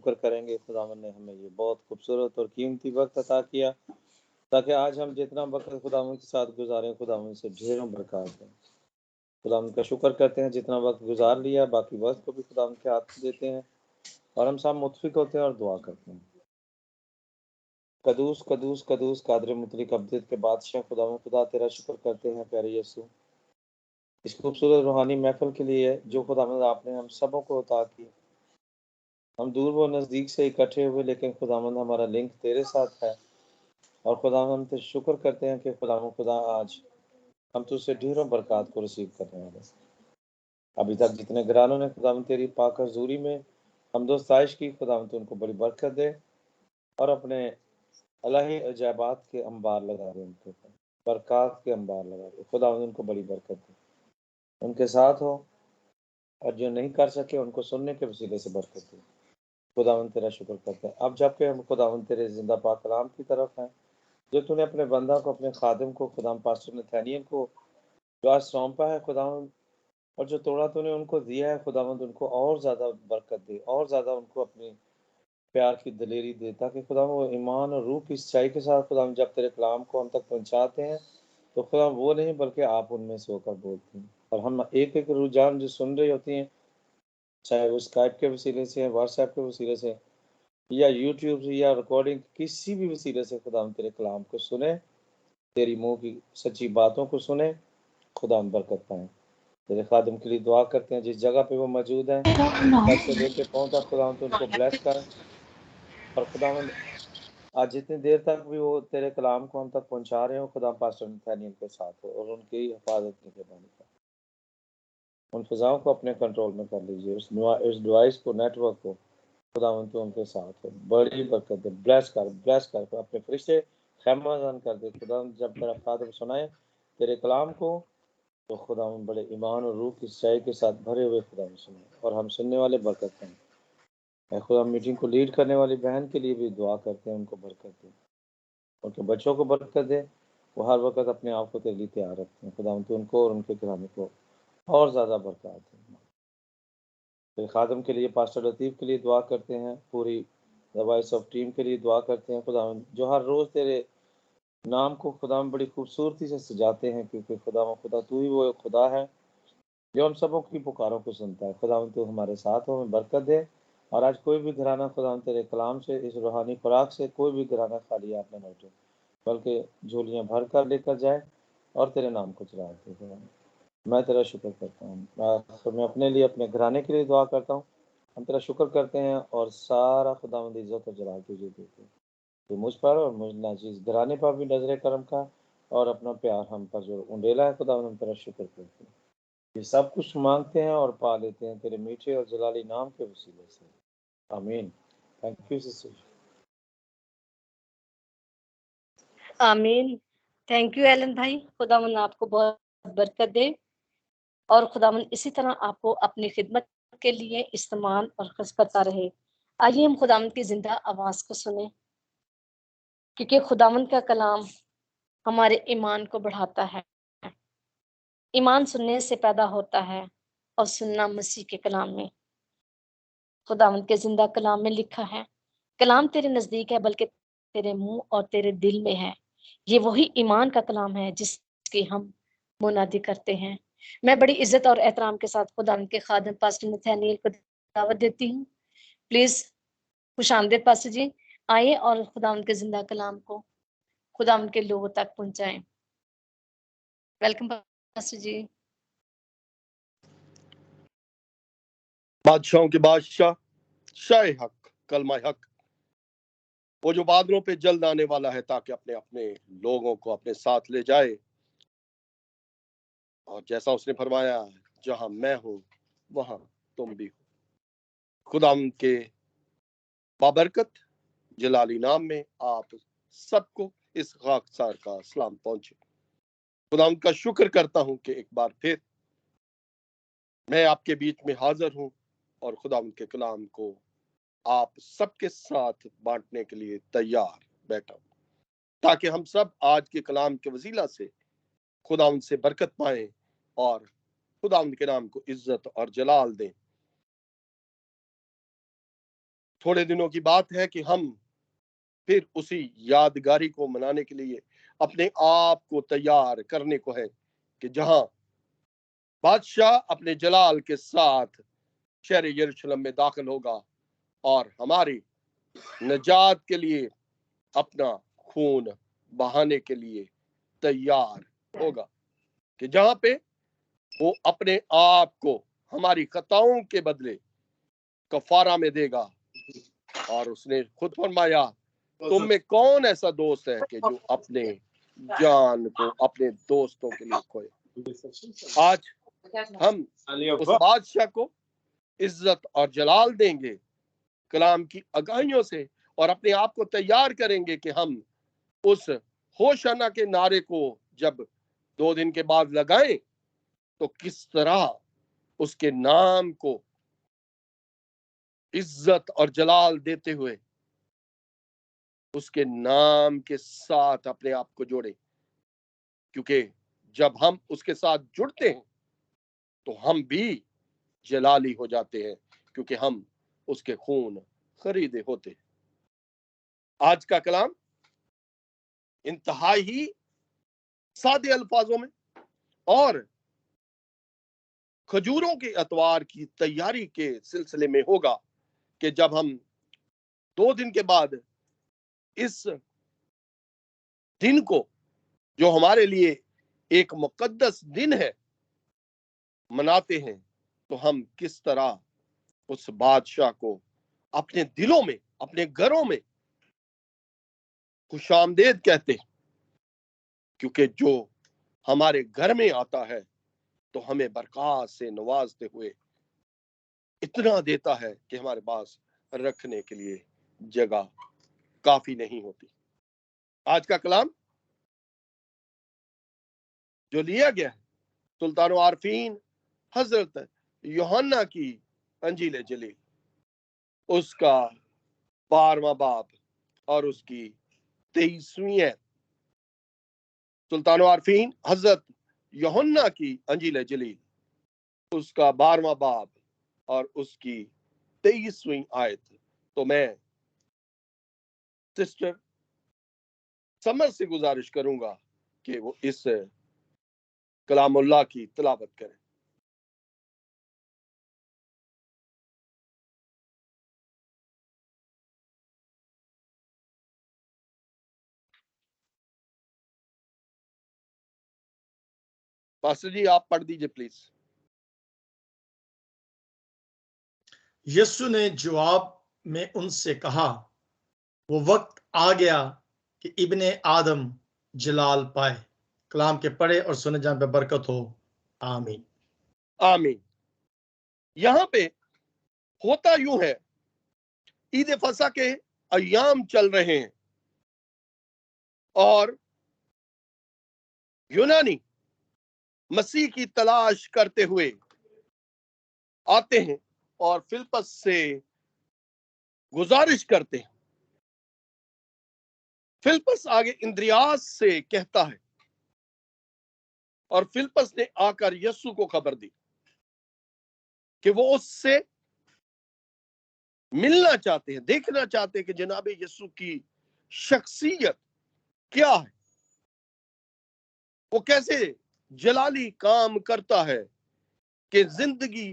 शुक्र करेंगे खुदावंद ने हमें ये बहुत खूबसूरत और कीमती वक्त अता किया, ताकि आज हम जितना वक्त खुदावंद के साथ गुजारें, खुदावंद से ढेरों बरकत दें। खुदावंद का शुक्र करते हैं जितना वक्त गुजार लिया, बाकी वक्त को भी खुदावंद के हाथ में देते हैं और हम सब मुतफिक होते हैं और दुआ करते हैं। कदूस कदूस कदूस कादर मुतलिक अब्दत के बादशाह खुदावंद खुदा तेरा शुक्र करते हैं प्यारे यीशु, इस खूबसूरत रूहानी महफिल के लिए जो खुदावंद आपने हम सबों को अता की। हम दूर व नज़दीक से इकट्ठे हुए, लेकिन खुदावंद हमारा लिंक तेरे साथ है और खुदावंद ते शुक्र करते हैं कि खुदावंद खुदा आज हम तुझसे ढेरों बरकत को रिसीव करने वाले। अभी तक जितने घरानों ने खुदावंद तेरी पाक हजूरी में हमदोस्ताइश की, खुदावंद उनको बड़ी बरकत दे और अपने अलाही अजाबात के अंबार लगा दे, उनके ऊपर बरकत के अंबार लगा दे। खुदावंद उनको बड़ी बरकत दे, उनके साथ हो, और जो नहीं कर सके उनको सुनने के वसीले से बरकत दे। खुदावंद तेरा शुक्र करते हैं। अब जबकि हम खुदावंद तेरे जिंदा पाक कलाम की तरफ हैं, जो तूने अपने बंदा को, अपने खादिम को, खुदाम पास्टर नथानियल को जो आज सौंपा है खुदावंद, और जो तोड़ा तूने उनको दिया है खुदावंद, उनको और ज़्यादा बरकत दे, और ज़्यादा उनको अपनी प्यार की दलेरी दे, ताकि खुदा वो ईमान और रूह की सच्चाई के साथ खुदा जब तेरे कलाम को हम तक पहुंचाते हैं, तो खुदा वो नहीं बल्कि आप उनमें से होकर बोलते हैं। और हम एक एक रुझान जो सुन रही होती हैं, चाहे वो स्काइप के वसीले से, व्हाट्सएप के वसीले से, या यूट्यूब से, या रिकॉर्डिंग किसी भी वसीले से, खुदा हम तेरे कलाम को सुने, तेरी मुंह की सच्ची बातों को सुने, खुदा हम बरकत पाएँ। तेरे खादिम के लिए दुआ करते हैं, जिस जगह पे वो मौजूद हैं, सर से लेके पाँव तक खुदा तो उनको ब्लेस कर। और खुदावंद आज जितनी देर तक भी वो तेरे कलाम को हम तक पहुंचा रहे हो, खुदा पास्टर नथानियल के साथ हो और उनकी हिफाजत निगरानी कर। उन फिजाओं को अपने कंट्रोल में कर लीजिए, उस डिवाइस को, नेटवर्क को खुदावंद तो उनके साथ हो, बड़ी बरकत दे, ब्लेस कर अपने फरिश्ते खैमाजान कर दे। खुदावंद जब तेरा खादिम सुनाए तेरे कलाम को, तो खुदावंद बड़े ईमान और रूह की सच्चाई के साथ भरे हुए खुदावंद सुनाए, और हम सुनने वाले बरकत पाएं। खुदा मीटिंग को लीड करने वाली बहन के लिए भी दुआ करते हैं, उनको बरकत दे, उनके बच्चों को बरकत दे, वो हर वक्त अपने आप को तेरे लिए तैयार रखते हैं। खुदा उनको और उनके घराने को और ज़्यादा बरकत दे। फिर खादम के लिए, पास्टर लतीफ़ के लिए दुआ करते हैं, पूरी द वॉइस ऑफ टीम के लिए दुआ करते हैं खुदा, जो हर रोज़ तेरे नाम को खुदा बड़ी खूबसूरती से सजाते हैं, क्योंकि खुदा तू ही वो खुदा है जो हम सबों की पुकारों को सुनता है। खुदा तू हमारे साथ हो, हमें बरकत दे। और आज कोई भी घराना खुदा तेरे कलाम से, इस रूहानी खुराक से कोई भी घराना खाली आप न लौटे, बल्कि झोलियाँ भर कर लेकर जाए और तेरे नाम को चलाते हैं। मैं तेरा शुक्र करता हूँ, मैं अपने लिए, अपने घराने के लिए दुआ करता हूँ। हम तेरा शुक्र करते हैं और सारा खुदावंद इज्जत और जलाल तुझे देते हैं। तो मुझ पर और मुझ नाचीज घराने पर भी नजर करम का और अपना प्यार हम पर जो उंडेला है खुदावंद, हम तेरा शुक्र करते हैं। ये सब कुछ मांगते हैं और पा लेते हैं तेरे मीठे और जलाली नाम के वसीले से, आमीन। Thank you sister. आमीन। थैंक यू एलन भाई, खुदावंद आपको बहुत बरकत दे और खुदावंद इसी तरह आपको अपनी खिदमत के लिए इस्तेमाल और खर्च करता रहे। आइए हम खुदावंद की जिंदा आवाज को सुने, क्योंकि खुदावंद का कलाम हमारे ईमान को बढ़ाता है। ईमान सुनने से पैदा होता है और सुनना मसीह के कलाम में। खुदावंद के जिंदा कलाम में लिखा है, कलाम तेरे नजदीक है बल्कि तेरे मुंह और तेरे दिल में है। ये वही ईमान का कलाम है जिसकी हम मुनादी करते हैं। मैं बड़ी इज्जत और एहतराम के साथ खुदावंद के खादिम पास्टर नथानियल को दावत देती हूँ। प्लीज खुशामदीद पास्टर जी, आइए और खुदावंद के जिंदा कलाम को खुदावंद के लोगों तक पहुंचाएं। वेलकम पास्टर जी। बादशाहों के बादशाह, शाह हक, कलमा हक, वो जो बादलों पे जल्द आने वाला है ताकि अपने अपने लोगों को अपने साथ ले जाए। और जैसा उसने फरमाया, जहां मैं हूं वहां तुम भी हो। खुदा के बाबरकत जलाली नाम में आप सबको इस खाकसार का सलाम पहुंचे। खुदा का शुक्र करता हूं कि एक बार फिर मैं आपके बीच में हाजिर हूं और खुदा के कलाम को आप सबके साथ बांटने के लिए तैयार बैठा हूं, ताकि हम सब आज के कलाम के वसीला से खुदा से बरकत पाएं और खुदा के नाम को इज्जत और जलाल दें। थोड़े दिनों की बात है कि हम फिर उसी यादगारी को मनाने के लिए अपने आप को तैयार करने को है कि जहां बादशाह अपने जलाल के साथ शहर यरूशलेम में दाखिल होगा और हमारी निजात के लिए अपना खून बहाने के लिए तैयार होगा, कि जहां पे वो अपने आप को हमारी खताओं के बदले कफारा में देगा। और उसने खुद फरमाया, तुम में कौन ऐसा दोस्त है कि जो अपने जान को अपने दोस्तों के लिए खोए। आज हम उस बादशाह को इज्जत और जलाल देंगे कलाम की आगाहियों से, और अपने आप को तैयार करेंगे कि हम उस होशाना के नारे को जब 2 दिन के बाद लगाएं तो किस तरह उसके नाम को इज्जत और जलाल देते हुए उसके नाम के साथ अपने आप को जोड़े, क्योंकि जब हम उसके साथ जुड़ते हैं तो हम भी जलाली हो जाते हैं, क्योंकि हम उसके खून खरीदे होते हैं। आज का कलाम इंतहाई सादे अल्फाजों में और खजूरों के अतवार की तैयारी के सिलसिले में होगा कि जब हम 2 दिन के बाद इस दिन को, जो हमारे लिए एक मुकद्दस दिन है, मनाते हैं, तो हम किस तरह उस बादशाह को अपने दिलों में, अपने घरों में खुशामदेद कहते हैं, क्योंकि जो हमारे घर में आता है तो हमें बरकत से नवाजते हुए इतना देता है कि हमारे पास रखने के लिए जगह काफी नहीं होती। आज का कलाम जो लिया गया है सुल्तान आरफीन हजरत यूहन्ना की अंजील जलील, उसका 12वां बाब और उसकी 23वीं आयत। सुल्तान आरफीन हजरत यूहन्ना की अंजील जलील, उसका 12वां बाब और उसकी 23वीं आयत। तो मैं सिस्टर समर से गुजारिश करूंगा कि वो इस कलामुल्लाह की तिलावत करें। पास्टर जी आप पढ़ दीजिए प्लीज। यीशु ने जवाब में उनसे कहा, वो वक्त आ गया कि इब्ने आदम जलाल पाए। कलाम के पढ़े और सुने जाने पे बरकत हो। आमीन। आमीन। यहां पे होता यूं है, ईद फसा के अय्याम चल रहे हैं और यूनानी मसीह की तलाश करते हुए आते हैं और फिलिप्पस से गुजारिश करते हैं। फिलिप्पस आगे इंद्रियास से कहता है और फिलिप्पस ने आकर यीशु को खबर दी कि वो उससे मिलना चाहते हैं, देखना चाहते हैं कि जनाब यीशु की शख्सियत क्या है, वो कैसे जलाली काम करता है कि जिंदगी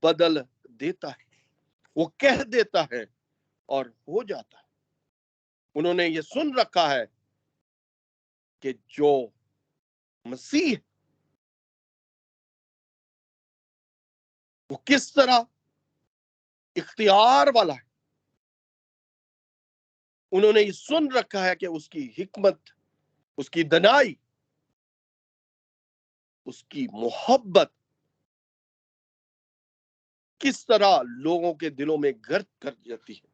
बदल देता है, वो कह देता है और हो जाता है। उन्होंने ये सुन रखा है कि जो मसीह वो किस तरह इख्तियार वाला है। उन्होंने ये सुन रखा है कि उसकी हिकमत, उसकी दनाई, उसकी मोहब्बत किस तरह लोगों के दिलों में गर्द कर जाती है।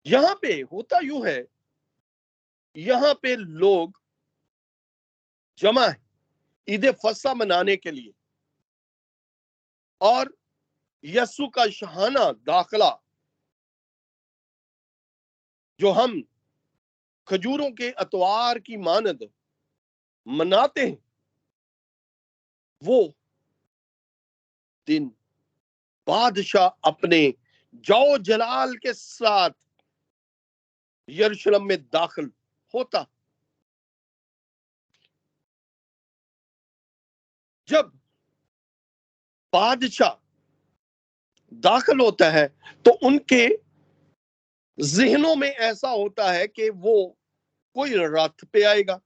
यहां पे होता यूं है, यहां पे लोग जमा है ईद फसा मनाने के लिए, और यस्सु का शहाना दाखला जो हम खजूरों के अतवार की मानद मनाते हैं, वो दिन बादशाह अपने जाओ जलाल के साथ यरूशलेम में दाखिल होता। जब बादशाह दाखिल होता है तो उनके जहनों में ऐसा होता है कि वो कोई रथ पे आएगा,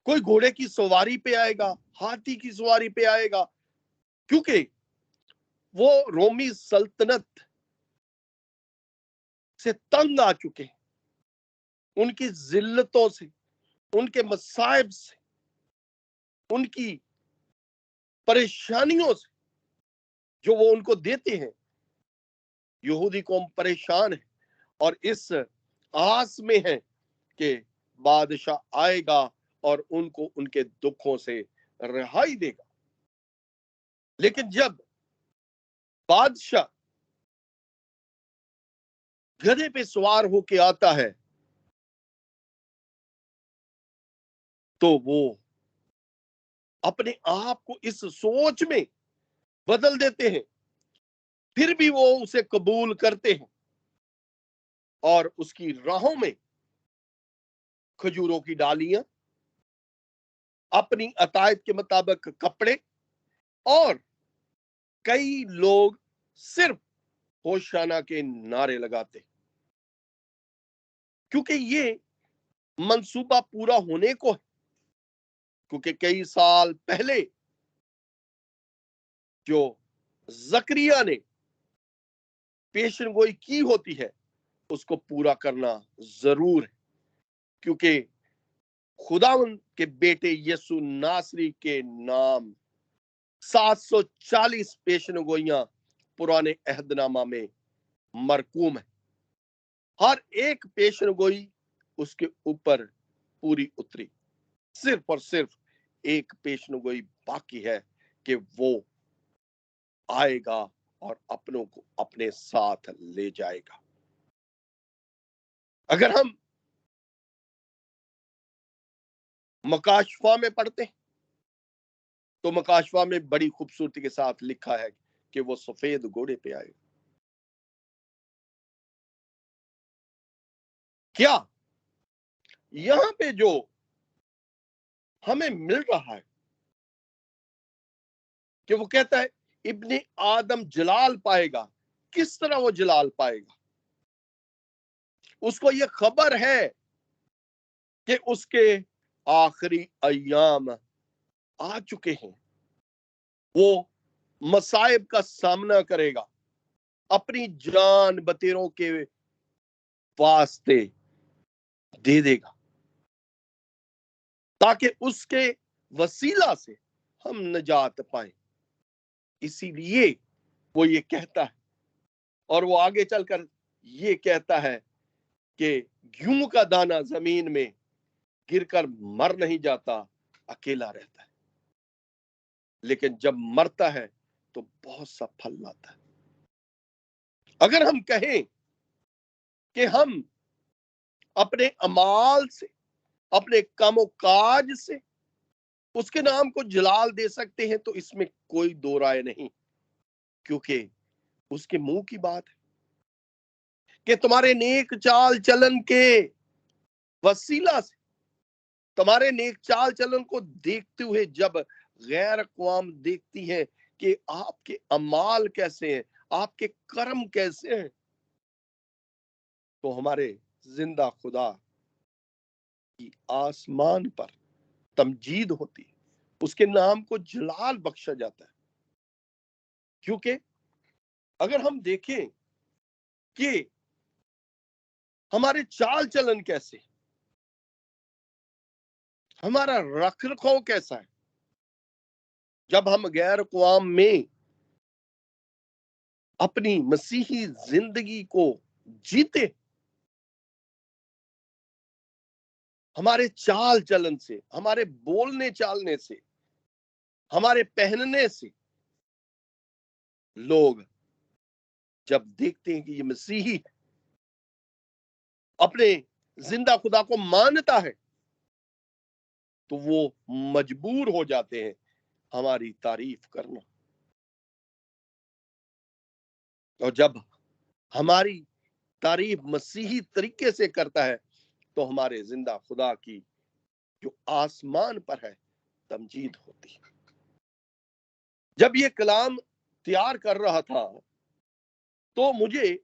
कोई घोड़े की सवारी पे आएगा, हाथी की सवारी पे आएगा, क्योंकि वो रोमी सल्तनत से तंग आ चुके हैं, उनकी जिल्लतों से, उनके मसाइब से, उनकी परेशानियों से जो वो उनको देते हैं। यहूदी कौम परेशान है और इस आस में है कि बादशाह आएगा और उनको उनके दुखों से रिहाई देगा। लेकिन जब बादशाह गधे पे सवार होके आता है तो वो अपने आप को इस सोच में बदल देते हैं, फिर भी वो उसे कबूल करते हैं और उसकी राहों में खजूरों की डालियां, अपनी अतायत के मुताबिक कपड़े और कई लोग सिर्फ होशाना के नारे लगाते, क्योंकि ये मंसूबा पूरा होने को है। क्योंकि कई साल पहले जो जकरिया ने पेशनगोई की होती है उसको पूरा करना जरूर है, क्योंकि खुदावंद के बेटे यसु नासरी के नाम 740 पेशनगोइयां पुराने अहदनामा में मरकूम है। हर एक पेशनगोई उसके ऊपर पूरी उतरी, सिर्फ और सिर्फ एक पेशनगोई बाकी है कि वो आएगा और अपनों को अपने साथ ले जाएगा। अगर हम मकाशफा में पढ़ते हैं तो मकाशफा में बड़ी खूबसूरती के साथ लिखा है कि वो सफेद घोड़े पे आएगा। क्या यहां पे जो हमें मिल रहा है कि वो कहता है इब्ने आदम जलाल पाएगा, किस तरह वो जलाल पाएगा? उसको ये खबर है कि उसके आखिरी अय्याम आ चुके हैं, वो मसाइब का सामना करेगा, अपनी जान बतेरों के वास्ते दे देगा ताकि उसके वसीला से हम नजात पाए। इसीलिए वो ये कहता है और वो आगे चलकर ये कहता है कि गेहूं का दाना जमीन में गिरकर मर नहीं जाता, अकेला रहता है, लेकिन जब मरता है तो बहुत सा फल लाता है। अगर हम कहें कि हम अपने अमाल से, अपने कामो काज से उसके नाम को जलाल दे सकते हैं तो इसमें कोई दो राय नहीं, क्योंकि उसके मुंह की बात है कि तुम्हारे नेक चाल चलन के वसीला से, तुम्हारे नेक चाल चलन को देखते हुए जब गैर अक़वाम देखती है कि आपके अमाल कैसे हैं, आपके कर्म कैसे हैं, तो हमारे जिंदा खुदा की आसमान पर तमजीद होती है, उसके नाम को जलाल बख्शा जाता है। क्योंकि अगर हम देखें कि हमारे चाल चलन कैसे, हमारा रख रखाव कैसा है, जब हम गैर अक़वाम में अपनी मसीही जिंदगी को जीते, हमारे चाल चलन से, हमारे बोलने चालने से, हमारे पहनने से लोग जब देखते हैं कि ये मसीही है, अपने जिंदा खुदा को मानता है, तो वो मजबूर हो जाते हैं हमारी तारीफ करना। और जब हमारी तारीफ मसीही तरीके से करता है तो हमारे जिंदा खुदा की जो आसमान पर है तमजीद होती है। जब ये कलाम तैयार कर रहा था तो मुझे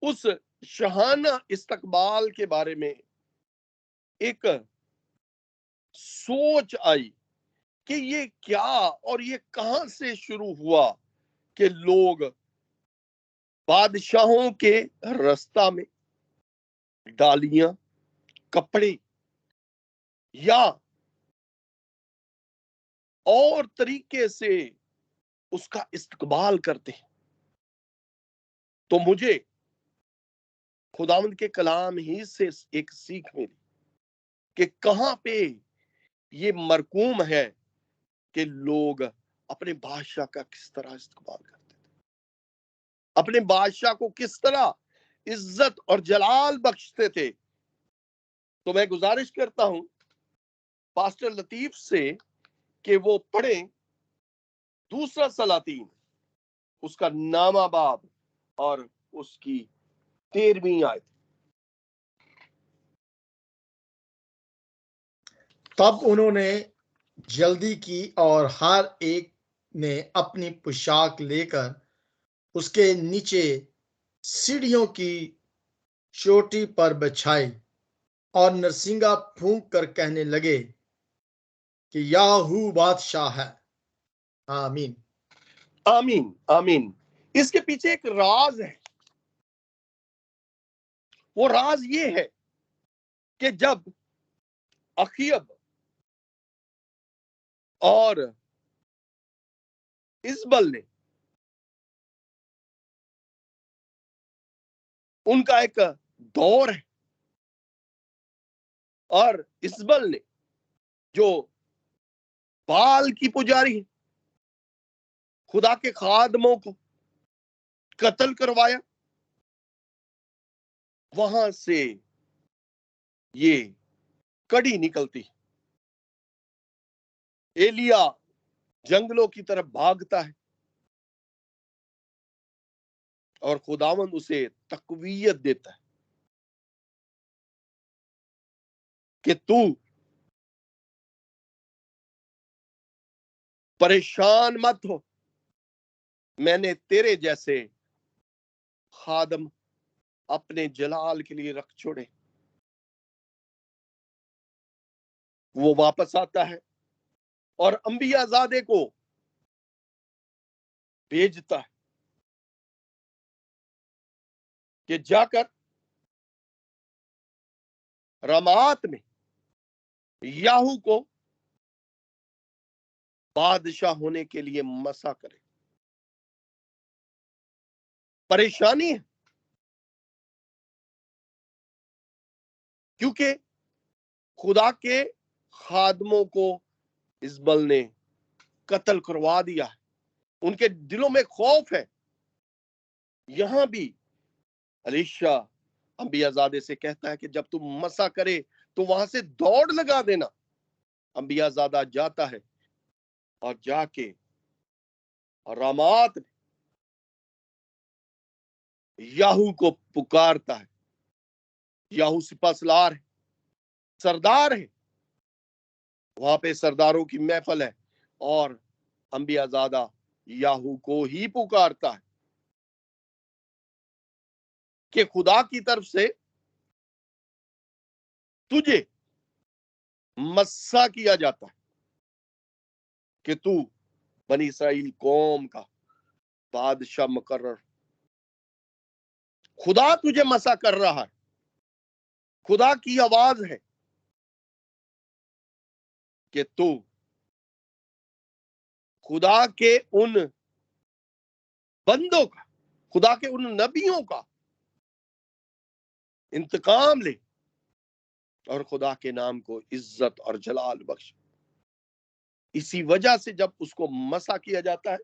उस शहाना इस्तकबाल के बारे में एक सोच आई कि ये क्या और ये कहां से शुरू हुआ कि लोग बादशाहों के रास्ता में डालियां, कपड़े या और तरीके से उसका इस्तकबाल करते हैं। तो मुझे खुदावंद के कलाम ही से एक सीख मिली कि कहां पे ये मरकूम है कि लोग अपने बादशाह का किस तरह इस्तकबाल करते थे, अपने बादशाह को किस तरह इज्जत और जलाल बख्शते थे। तो मैं गुजारिश करता हूं पास्टर लतीफ से कि वो पढ़े दूसरा सलातीन उसका नामा बाब और उसकी 13वीं आयत। तब उन्होंने जल्दी की और हर एक ने अपनी पोशाक लेकर उसके नीचे सीढ़ियों की चोटी पर बिछाई और नरसिंगा फूंक कर कहने लगे कि याहू बादशाह है। आमीन। आमीन आमीन। इसके पीछे एक राज है। वो राज ये है कि जब अखियब और इस्बल ने उनका एक दौर है और इस्बल ने जो बाल की पुजारी है खुदा के खादमों को कत्ल करवाया, वहां से ये कड़ी निकलती। एलिया जंगलों की तरफ भागता है और खुदावंद उसे तकवीयत देता है कि तू परेशान मत हो, मैंने तेरे जैसे खादम अपने जलाल के लिए रख छोड़े। वो वापस आता है और अंबियाजादे को भेजता है कि जाकर रमात में याहू को बादशाह होने के लिए मसा करे। परेशानी है क्योंकि खुदा के खादमों को इस्बल ने कत्ल करवा दिया है, उनके दिलों में खौफ है। यहां भी अलीशा अंबियाजादे से कहता है कि जब तुम मसा करे तो वहां से दौड़ लगा देना। अंबियाजादा जाता है और जाके रामात में याहू को पुकारता है। याहू सिपासलार है, सरदार है, वहां पे सरदारों की महफल है और अंबियाजादा याहू को ही पुकारता है कि खुदा की तरफ से तुझे मस्सा किया जाता है कि तू बनी इस्राइल कौम का बादशाह मुकर्रर। खुदा तुझे मसा कर रहा है, खुदा की आवाज है कि तू खुदा के उन बंदों का, खुदा के उन नबियों का इंतकाम ले और खुदा के नाम को इज्जत और जलाल बख्श। इसी वजह से जब उसको मसा किया जाता है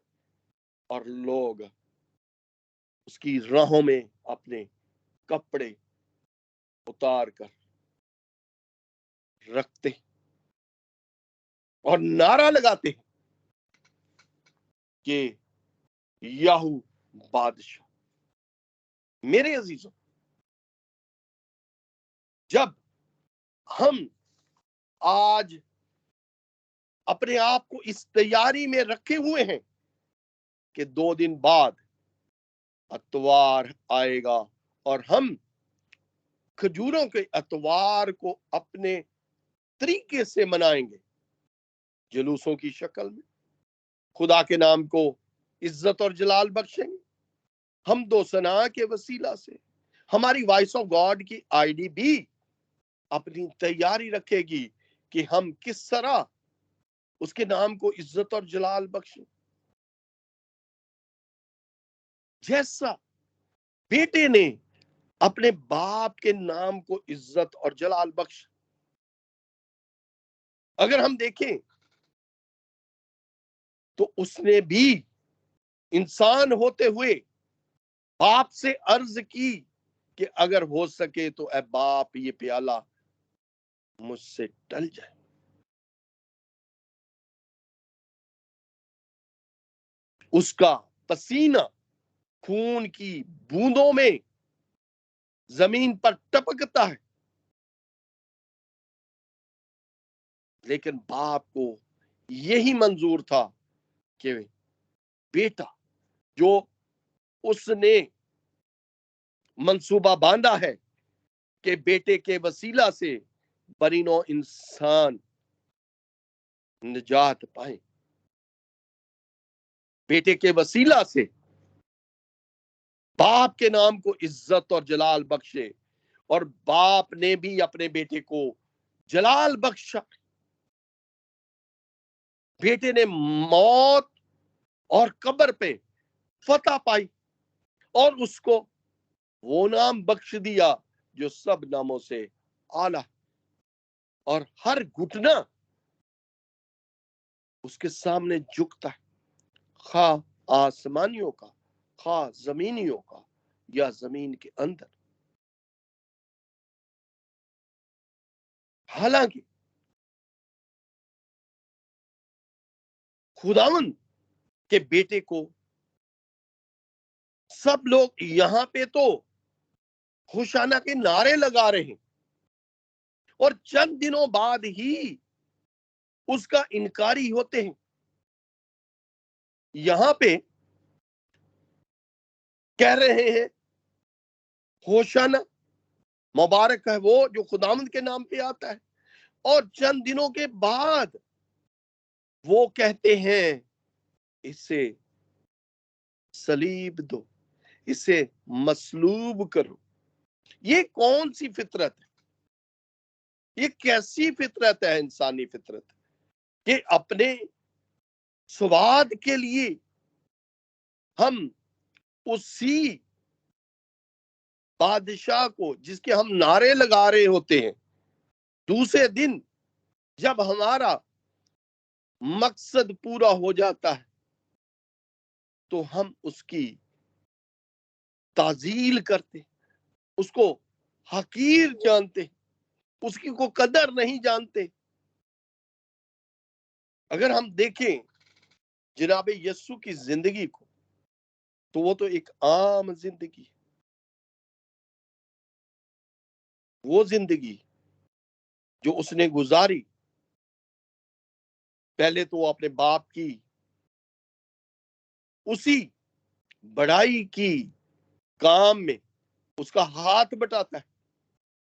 और लोग उसकी राहों में अपने कपड़े उतार कर रखते और नारा लगाते हैं कि याहू बादशाह। मेरे अजीजों, जब हम आज अपने आप को इस तैयारी में रखे हुए हैं कि 2 दिन बाद अतवार आएगा और हम खजूरों के अतवार को अपने तरीके से मनाएंगे, जुलूसों की शक्ल में, खुदा के नाम को इज्जत और जलाल बख्शेंगे, हम दो सना के वसीला से हमारी वॉइस ऑफ गॉड की आईडी भी अपनी तैयारी रखेगी कि हम किस तरह उसके नाम को इज्जत और जलाल बख्शें। जैसा बेटे ने अपने बाप के नाम को इज्जत और जलाल बख्श, अगर हम देखें तो उसने भी इंसान होते हुए बाप से अर्ज की कि अगर हो सके तो ऐ बाप ये प्याला मुझसे टल जाए। उसका पसीना खून की बूंदों में जमीन पर टपकता है, लेकिन बाप को यही मंजूर था कि बेटा जो उसने मंसूबा बांधा है कि बेटे के वसीला से बरीनो इंसान निजात पाए, बेटे के वसीला से बाप के नाम को इज्जत और जलाल बख्शे। और बाप ने भी अपने बेटे को जलाल बख्शा। बेटे ने मौत और कब्र पे फतह पाई और उसको वो नाम बख्श दिया जो सब नामों से आला, और हर घुटना उसके सामने झुकता है, खा आसमानियों का, खा जमीनियों का, या जमीन के अंदर। हालांकि खुदावन के बेटे को सब लोग यहां पे तो होशाना के नारे लगा रहे हैं और चंद दिनों बाद ही उसका इनकारी होते हैं। यहां पे कह रहे हैं होशाना, मुबारक है वो जो खुदावंद के नाम पे आता है, और चंद दिनों के बाद वो कहते हैं इसे सलीब दो, इसे मसलूब करो। ये कौन सी फितरत है? ये कैसी फितरत है? इंसानी फितरत कि अपने स्वाद के लिए हम उसी बादशाह को जिसके हम नारे लगा रहे होते हैं, दूसरे दिन जब हमारा मकसद पूरा हो जाता है तो हम उसकी ताजील करते, उसको हकीर जानते, उसकी को कदर नहीं जानते। अगर हम देखें जनाब यस्सु की जिंदगी को तो वो तो एक आम जिंदगी, वो जिंदगी जो उसने गुजारी, पहले तो अपने बाप की उसी बड़ाई की काम में उसका हाथ बटाता है,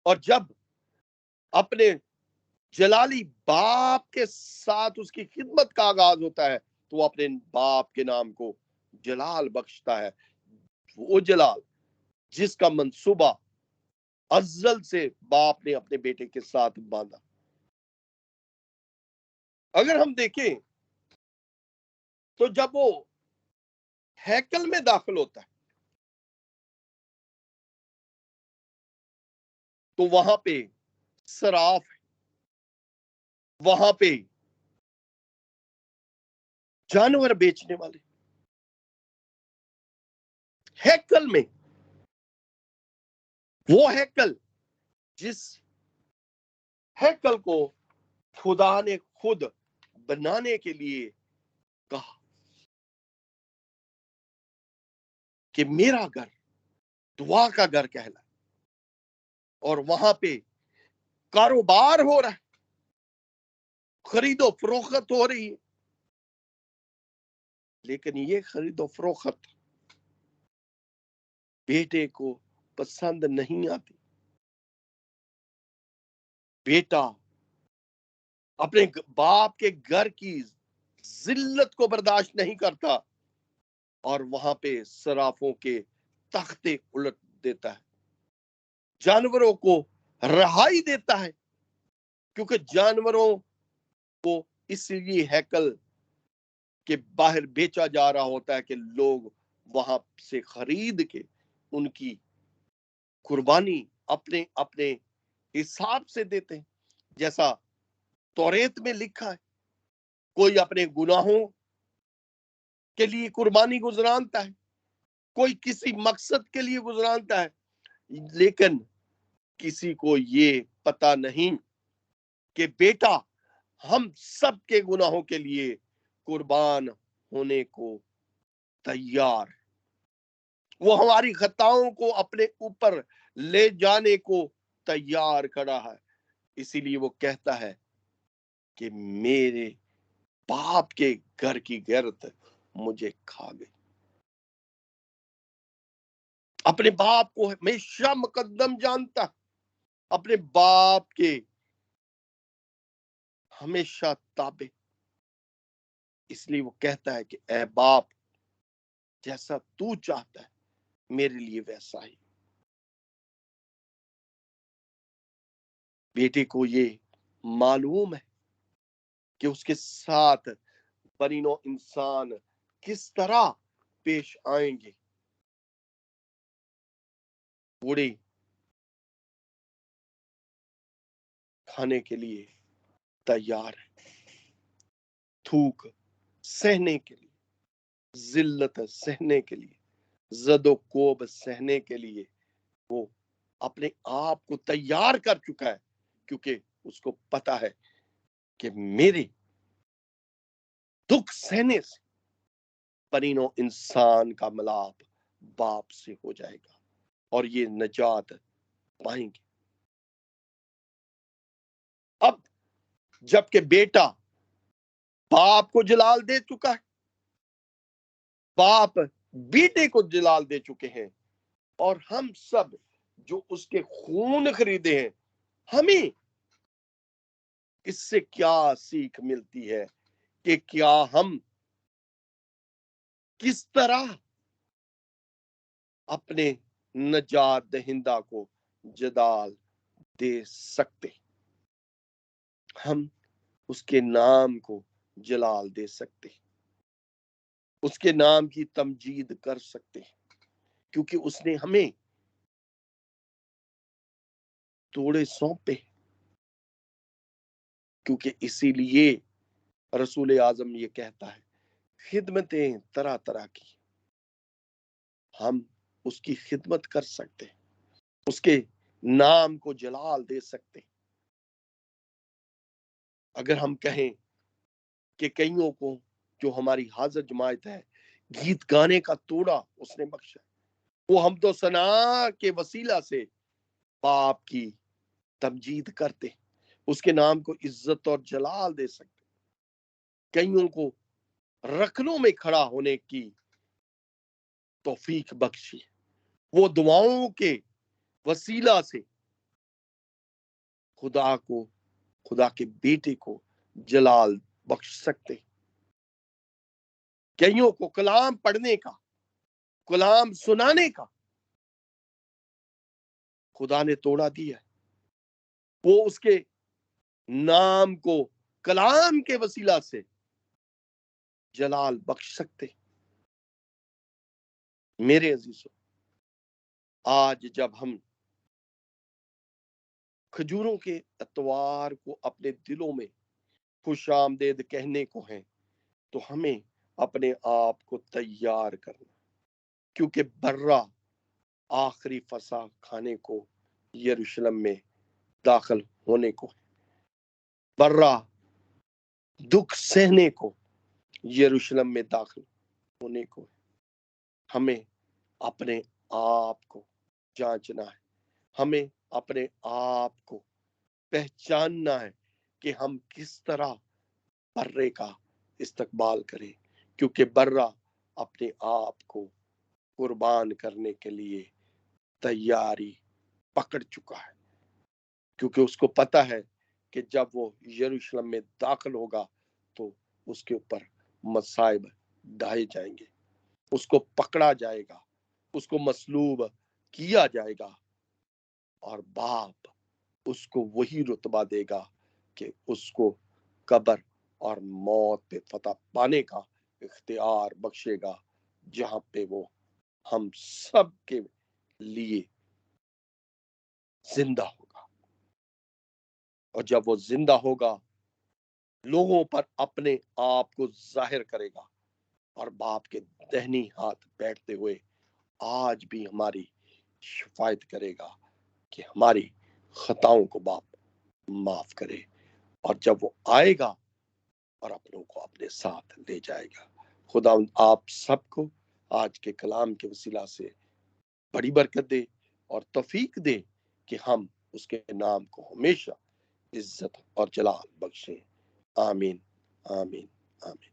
और जब अपने जलाली बाप के साथ उसकी खिदमत का आगाज होता है तो वो अपने बाप के नाम को जलाल बख्शता है, वो जलाल जिसका मंसूबा अज़्ज़ल से बाप ने अपने बेटे के साथ बांधा। अगर हम देखें तो जब वो हैकल में दाखिल होता है तो वहां पे सराफ है, वहां पे जानवर बेचने वाले, हैकल में, वो हैकल जिस हैकल को खुदा ने खुद बनाने के लिए कहा, कि मेरा घर दुआ का घर कहलाए, और वहां पे कारोबार हो रहा है, खरीदो फरोख्त हो रही है। लेकिन ये खरीदो फरोख्त बेटे को पसंद नहीं आती। बेटा अपने बाप के घर की जिल्लत को बर्दाश्त नहीं करता और वहां पे सराफों के तख्ते उलट देता है, जानवरों को रहाई देता है, क्योंकि जानवरों को इसलिए हैकल के बाहर बेचा जा रहा होता है कि लोग वहां से खरीद के उनकी कुर्बानी अपने अपने हिसाब से देते हैं। जैसा तौरेत में लिखा है, कोई अपने गुनाहों के लिए कुर्बानी गुजरानता है, कोई किसी मकसद के लिए गुजरानता है, लेकिन किसी को ये पता नहीं कि बेटा हम सब के गुनाहों के लिए कुर्बान होने को तैयार, वो हमारी खताओं को अपने ऊपर ले जाने को तैयार खड़ा है। इसीलिए वो कहता है कि मेरे बाप के घर की गैरत मुझे खा गई। अपने बाप को हमेशा मुकद्दम जानता, अपने बाप के हमेशा ताबे। इसलिए वो कहता है कि ऐ बाप, जैसा तू चाहता है मेरे लिए वैसा ही। बेटे को ये मालूम है कि उसके साथ बनीनो इंसान किस तरह पेश आएंगे। बूढ़े खाने के लिए तैयार है, थूक सहने के लिए, जिल्लत सहने के लिए, जदोकोब सहने के लिए वो अपने आप को तैयार कर चुका है, क्योंकि उसको पता है कि मेरे दुख सहने से बनीनो इंसान का मिलाप बाप से हो जाएगा और ये नजात पाएंगे। अब जबकि बेटा बाप को जलाल दे चुका है, बाप बेटे को जलाल दे चुके हैं, और हम सब जो उसके खून खरीदे हैं, हमें इससे क्या सीख मिलती है कि क्या हम किस तरह अपने नजात दहिंदा को जलाल दे सकते, हम उसके नाम को जलाल दे सकते, उसके नाम की तमजीद कर सकते हैं, क्योंकि उसने हमें तोड़े सौंपे। क्योंकि इसीलिए रसूल आजम ये कहता है, खिदमतें तरह तरह की, हम उसकी खिदमत कर सकते हैं, उसके नाम को जलाल दे सकते हैं। अगर हम कहें कि कईयों को जो हमारी हाजिर जमात है गीत गाने का तोड़ा उसने बख्शा, वो हम तो सना के वसीला से बाप की तमजीद करते, उसके नाम को इज्जत और जलाल दे सकते, कईयों को रखनों में खड़ा होने की तौफीक बख्शी, वो दुआओं के वसीला से खुदा को, खुदा के बेटे को जलाल बख्श सकते। कईयों को कलाम पढ़ने का, कलाम सुनाने का खुदा ने तोड़ा दिया, वो उसके नाम को कलाम के वसीला से जलाल बख्श सकते। मेरे अजीजों, आज जब हम खजूरों के अतवार को अपने दिलों में खुश आमदेद कहने को है, तो हमें अपने आप को तैयार करना, क्योंकि बर्रा आखिरी फसा खाने को यरूशलेम में दाखिल होने को है, बर्रा दुख सहने को यरूशलेम में दाखिल होने को है। हमें अपने आप को जांचना है, हमें अपने आप को पहचानना है कि हम किस तरह बर्रे का इस्तकबाल करें, क्योंकि बर्रा अपने आप को कुर्बान करने के लिए तैयारी पकड़ चुका है, क्योंकि उसको पता है कि जब वो यरूशलेम में दाखिल होगा तो उसके ऊपर मसाइब ढाए जाएंगे, उसको पकड़ा जाएगा, उसको मसलूब किया जाएगा, और बाप उसको वही रुतबा देगा कि उसको कब्र और मौत पे फतह पाने का इख्तियार बख्शेगा, जहां पे वो हम सब के लिए जिंदा होगा। और जब वो जिंदा होगा, लोगों पर अपने आप को जाहिर करेगा, और बाप के दाहिनी हाथ बैठते हुए आज भी हमारी शिफायत करेगा कि हमारी खताओं को बाप माफ करे। और जब वो आएगा और अपनों को अपने साथ ले जाएगा। खुदा आप सबको आज के कलाम के वसीला से बड़ी बरकत दे और तौफीक दे कि हम उसके नाम को हमेशा इज्जत और जलाल बख्शें। आमीन, आमीन, आमीन।